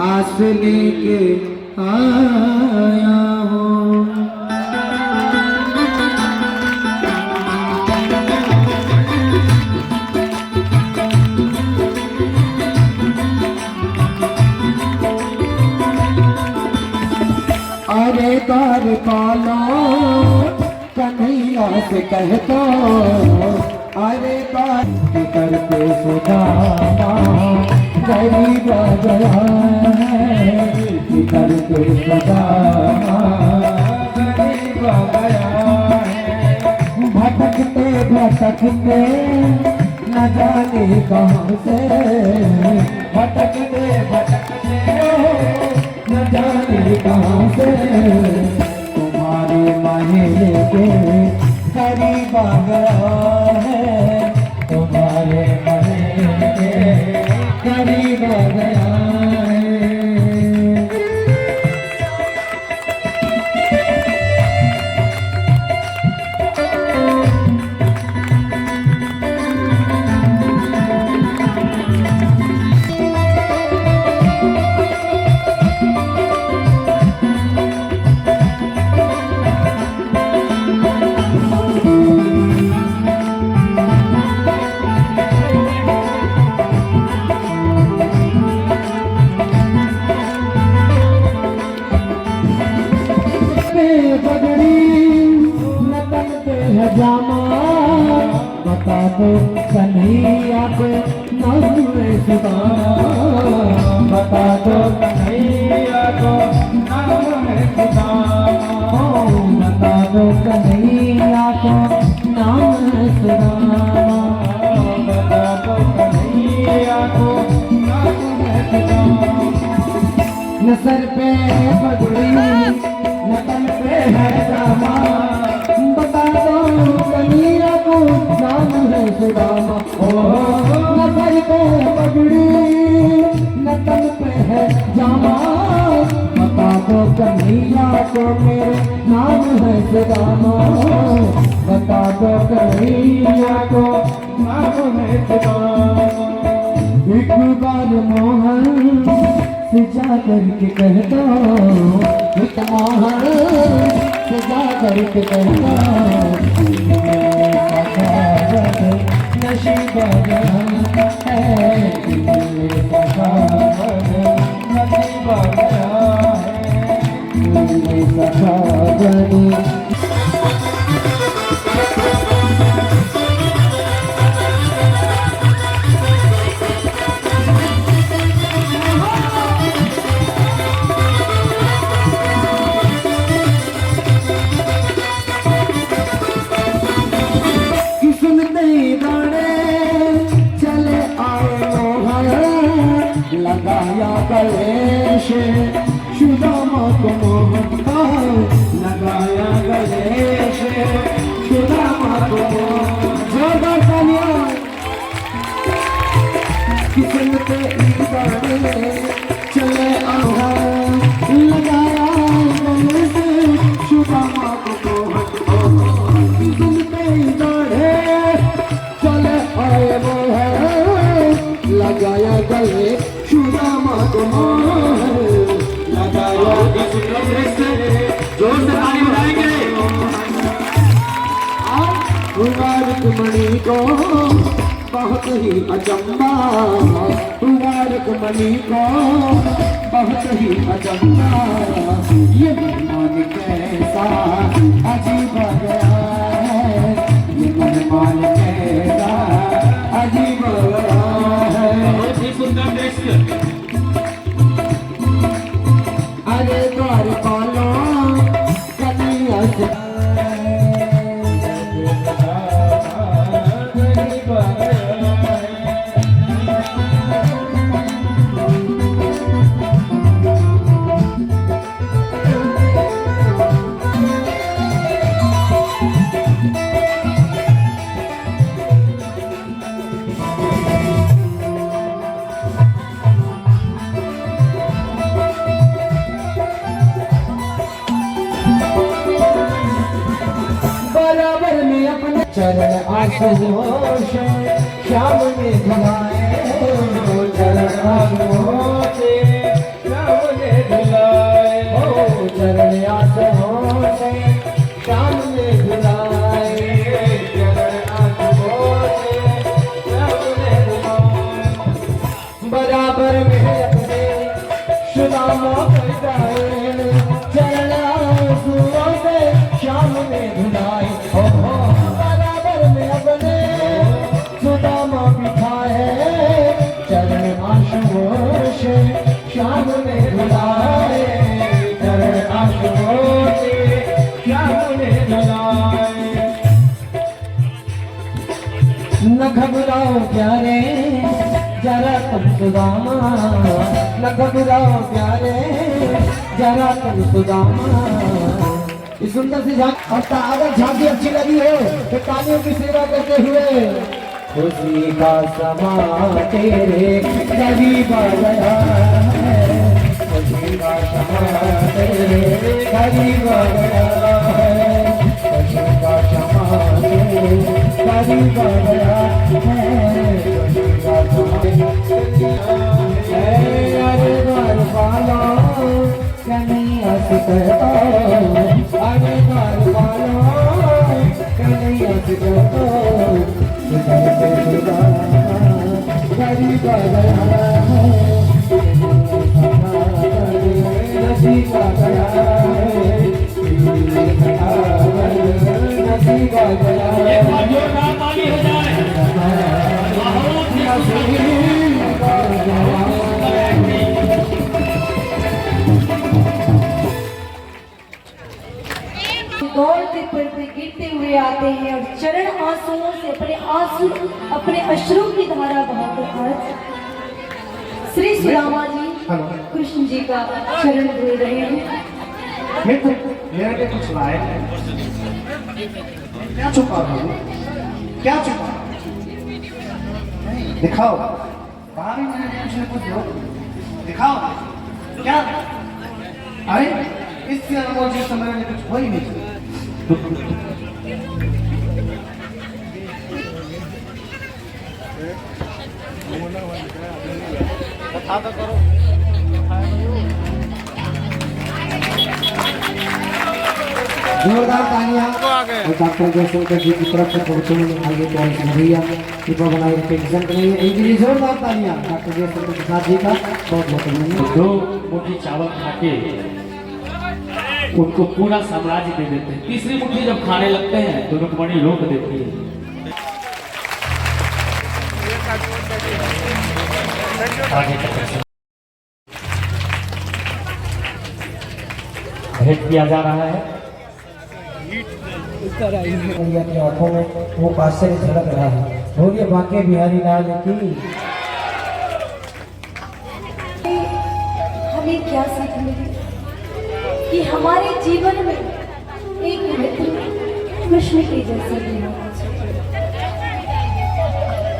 आस लेके आया हूँ। अरे द्वार पालो कन्हैया से कह दो, अरे बात करके सुदामा गरीब गया है, करके सुदामा गरीब गया है। भटकते भटकते न जाने कहाँ से, भटकते भटकते न जाने कहाँ से, तुम्हारे महल के करीब आ गया है, तुम्हारे महल के करीब आ गया है। जामा बता दो कन्हैया को नाम है सुदामा, बता दो कन्हैया को नाम है सुदामा, बता दो कन्हैया को नाम है सुदामा, बता दो कन्हैया को नाम है सुदामा। न सर पे पगड़ी न तन पे है जामा, बता दो कन्हैया को नाम है सुदामा। न सर पे पगड़ी न तन पे है जामा, बता दो कन्हैया को मेरे नाम है सुदामा, बता दो कन्हैया को नाम है सुदामा। एक बार मोहन सजा करके कह दो, एक मोहन सजा करके कह दो, नशीब गया है, नसीब गया है। लगाया गले से सुदामा को मोहन, लगाया गले से सुदामा को मोहन। किस्मत चले आहा, लगाया गले से सुदामा को मोहन, किस्मत चले आए मोहन, लगाया गले सुदामा को मोहन, लगाया जोर से ताली बजाएंगे। मुबारक मणि को बहुत ही अचंबा, मुबारक मणि को बहुत ही अचंबा, ये मेहमान कैसा अजीब गया है, ये मेहमान कैसा अजीब गया है। बहुत ही सुंदर दृश्य। अरे द्वार पालो कन्हैया से चरण आशुतोष श्याम में धुलाए, चरण आशुतोष काम जाए चरण आंसुओं से शाम में धुलाए बराबर में अपने सुदामा बिठाए चरण आंसुओं से शाम में धुलाए चरण आंसुओं से शाम में धुलाए। न घबराओ प्यारे जरा तुम सुदामा न घबराओ प्यारे जरा तुम सुदामा। इस सुंदर सी झांकी और अगर झांकी अच्छी लगी हो तो तालियों की सेवा करते हुए खुशी का समा तेरे करीब आ गया है खुशी का समा तेरे करीब आ गया है खुशी का समा तेरे करीब आ गया है खुशी का समा अरे द्वार पालो कन्हैया से कहता अरे द्वार पालो कन्हैया से कहता गरीब आ गया है नसीब आ गया है नसीब आ गया दौड़ते पड़ते गिरते हुए आते हैं और चरण आंसुओं से अपने अश्रु की धारा बहाकर आज श्री सुदामा जी कृष्ण जी का चरण धो रहे हैं। मेरे लिए कुछ लाए क्या छुपा रहा क्या छुपा दिखाओ बाहर ही मैंने कुछ दो दिखाओ क्या अरे इससे अनमोल जी समय में कुछ हो ही नहीं। बता तो करो जोरदार तालियां डॉक्टर जयशंकर जी की तरफ से पहुंचने में आगे कौन सी भैया कृपा बनाए रखे टेंशन नहीं है इनके लिए जोरदार तालियां डॉक्टर जयशंकर प्रसाद जी का बहुत बहुत धन्यवाद। दो मुट्ठी चावल खाके उनको पूरा साम्राज्य दे देते हैं। तीसरी मुट्ठी जब खाने लगते हैं तो रुक्मणी रोक देती है। भेंट किया जा रहा है की आंखों में वो पास से झलक रहा है बोलिए बांके बिहारी लाल की। हमें क्या सीख मिली कि हमारे जीवन में एक मित्र कृष्ण के जैसे भी होना चाहिए।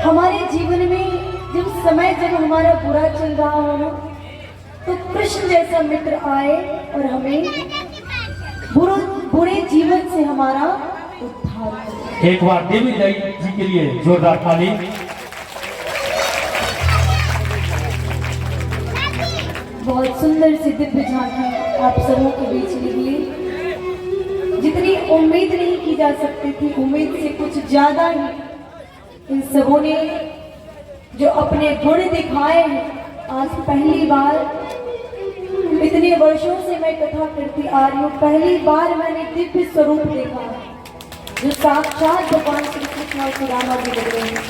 हमारे जीवन में जब हमारा बुरा चल रहा हो ना तो कृष्ण जैसा मित्र आए और हमें बुरे जीवन से हमारा उद्धार करे। एक बार देवी जी के लिए जोरदार ताली। बहुत सुंदर सी दिव्य झांकी आप सबों के बीच निकली। जितनी उम्मीद नहीं की जा सकती थी, उम्मीद से कुछ ज्यादा ही इन सबों ने जो अपने गुण दिखाए हैं। आज पहली बार, इतने वर्षों से मैं कथा करती आ रही हूँ, पहली बार मैंने दिव्य स्वरूप देखा जो साक्षात भगवान श्री कृष्ण और सुदामा जी लग रहे हैं।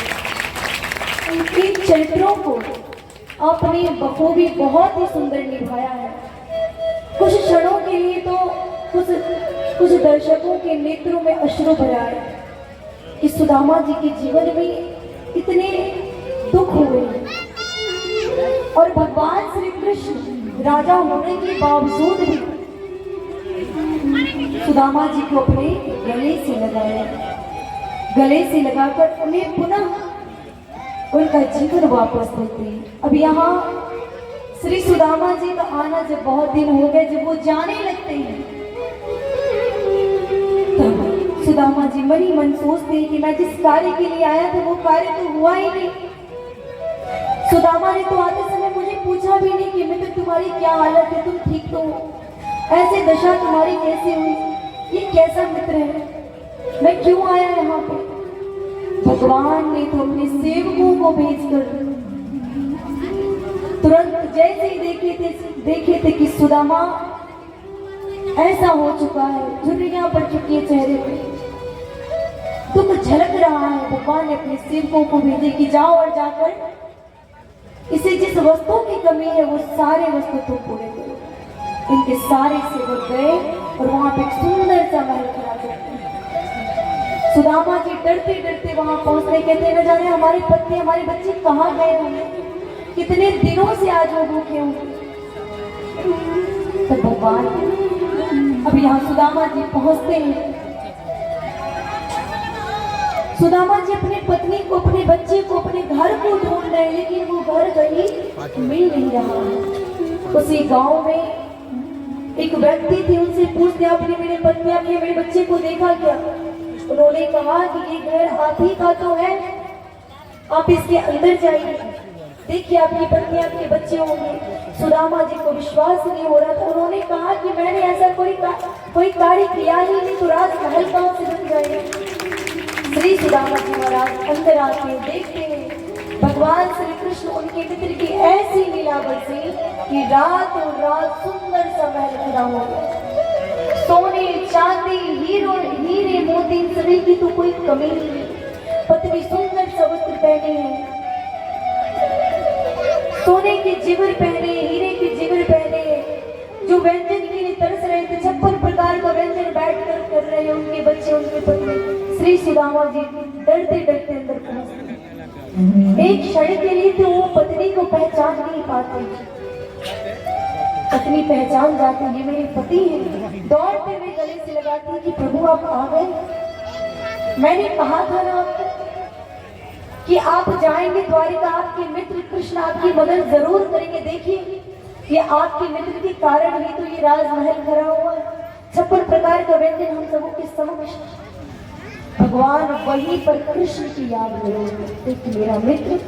उनके चरित्रों को आपने बखूबी बहुत ही सुंदर निभाया है। कुछ क्षणों के लिए तो कुछ दर्शकों के नेत्रों में अश्रु भरा है कि सुदामा जी के जीवन में इतने दुख हुए और भगवान श्री कृष्ण राजा होने के बावजूद भी सुदामा जी को अपने गले से लगाया, गले से लगाकर उन्हें पुनः उनका जीवन वापस देते हैं। अब यहाँ श्री सुदामा जी का आना जब बहुत दिन हो गए, जब वो जाने लगते हैं तब सुदामा जी मन ही मन सोचते हैं कि मैं जिस कार्य के लिए आया था वो कार्य तो हुआ ही नहीं। सुदामा ने तो आते समय मुझे पूछा भी नहीं कि मित्र तुम्हारी क्या हालत है, तुम ठीक तो हो, ऐसे दशा तुम्हारी कैसे हुई, ये कैसा मित्र है, मैं क्यों आया यहाँ पे। भगवान ने तो अपने सेवकों को भेजकर तुरंत जैसे ही देखे थे कि सुदामा ऐसा हो चुका है, झुर्रियां पड़ चुकी है चेहरे पे, दुख झलक रहा है। भगवान ने अपने सेवकों को भेजे कि जाओ और जाकर इसे जिस वस्तु की कमी है वो सारे वस्तु तो पूरे करो। इनके सारे सेवक गए और वहां पे एक सुंदर सा महल खड़ा करते। सुदामा जी डरते डरते वहां पहुंचते, कहते न जाने हमारे पत्नी हमारे बच्चे कहाँ गए होंगे, कितने दिनों से आज वो भूखे होंगे। तो भगवान अब यहाँ सुदामा जी पहुंचते हैं। सुदामा जी अपनी पत्नी को, अपने बच्चे को, अपने घर को ढूंढ रहे हैं, लेकिन वो घर कहीं मिल नहीं रहा है। उसी गांव में एक व्यक्ति थे, उनसे पूछते आपने मेरे पत्नी आपने मेरे बच्चे को देखा क्या? उन्होंने कहा कि ये घर आप ही का तो है, आप इसके अंदर जाइए, देखिए आपकी पत्नी आपके बच्चे होंगे। सुदामा जी को विश्वास नहीं हो रहा था। उन्होंने कहा कि मैंने ऐसा कोई कार्य किया ही नहीं, तो राजमहल कहाँ से बन जाएगा? श्री सुदामा जी महाराज अंदर आके देखते हैं भगवान श्री कृष्ण उनके मित्र की ऐसी लीला बरसी कि रात और रात सुंदर सा महल खड़ा हो गया। सोने चांदी हीरे मोती सभी की तो कोई कमी नहीं। पत्नी सुंदर सा वस्त्र पहने हैं, सोने के जेवर पहने, हीरे के जेवर पहने, जो व्यंजन के लिए तरस रहे थे, 56 प्रकार का व्यंजन बैठकर कर रहे हैं उनके बच्चे उनके पत्नी। श्री सुदामा जी डरते डरते अंदर पहुंचते। एक क्षण के लिए तो वो पत्नी को पहचान नहीं पाते। पत्नी पहचान जाती ये मेरे पति हैं, दौड़ते हुए गले से लगाती कि प्रभु आप आ गए। मैंने कहा था ना आपको कि आप जाएंगे द्वारिका, आपके मित्र कृष्ण आपकी मदद जरूर करेंगे। देखिए ये आपके मित्र के कारण ही तो ये राजमहल खड़ा हुआ है, 56 प्रकार का व्यंजन हम सबों के समक्ष। भगवान वहीं पर कृष्ण की याद में रोते कि मेरा मित्र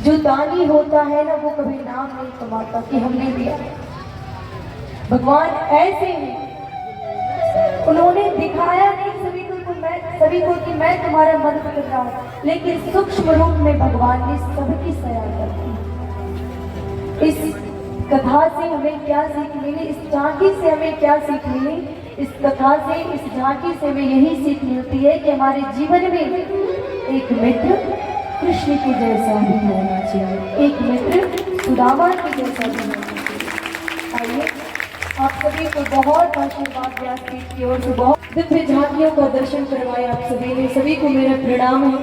जो दानी होता है ना वो कभी नाम नहीं कमाता कि हमने दिया। भगवान ऐसे हैं, उन्होंने दिखाया नहीं सभी को कि मैं तुम्हारा मदद कर रहा हूँ, लेकिन सूक्ष्म रूप में भगवान ने सबकी सहायता की। इस कथा से हमें क्या सीख मिली, इस झांकी से हमें क्या सीख मिली? इस कथा से, इस झांकी से हमें यही सीख मिलती है कि हमारे जीवन में एक मित्र कृष्ण के जैसा भी होना चाहिए, एक मित्र सुदामा के जैसा भी होना चाहिए। आइए आप सभी को बहुत आशीर्वाद व्यासपीठ की ओर से बहुत दिव्य झांकियों का दर्शन करवाया आप सभी ने। सभी को मेरा प्रणाम है।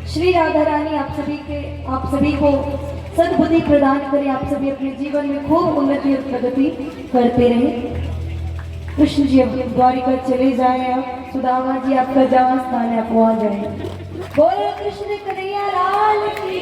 श्री राधा रानी आप सभी को सद्बुद्धि प्रदान करें, आप सभी अपने जीवन में खूब उन्नति और प्रगति करते रहें। कृष्ण जी अब द्वारिका चले जाए, आप सुदामा जी आपका जहाँ स्थान है आप वहाँ जाए। बोलो कृष्ण कन्हैया लाल की।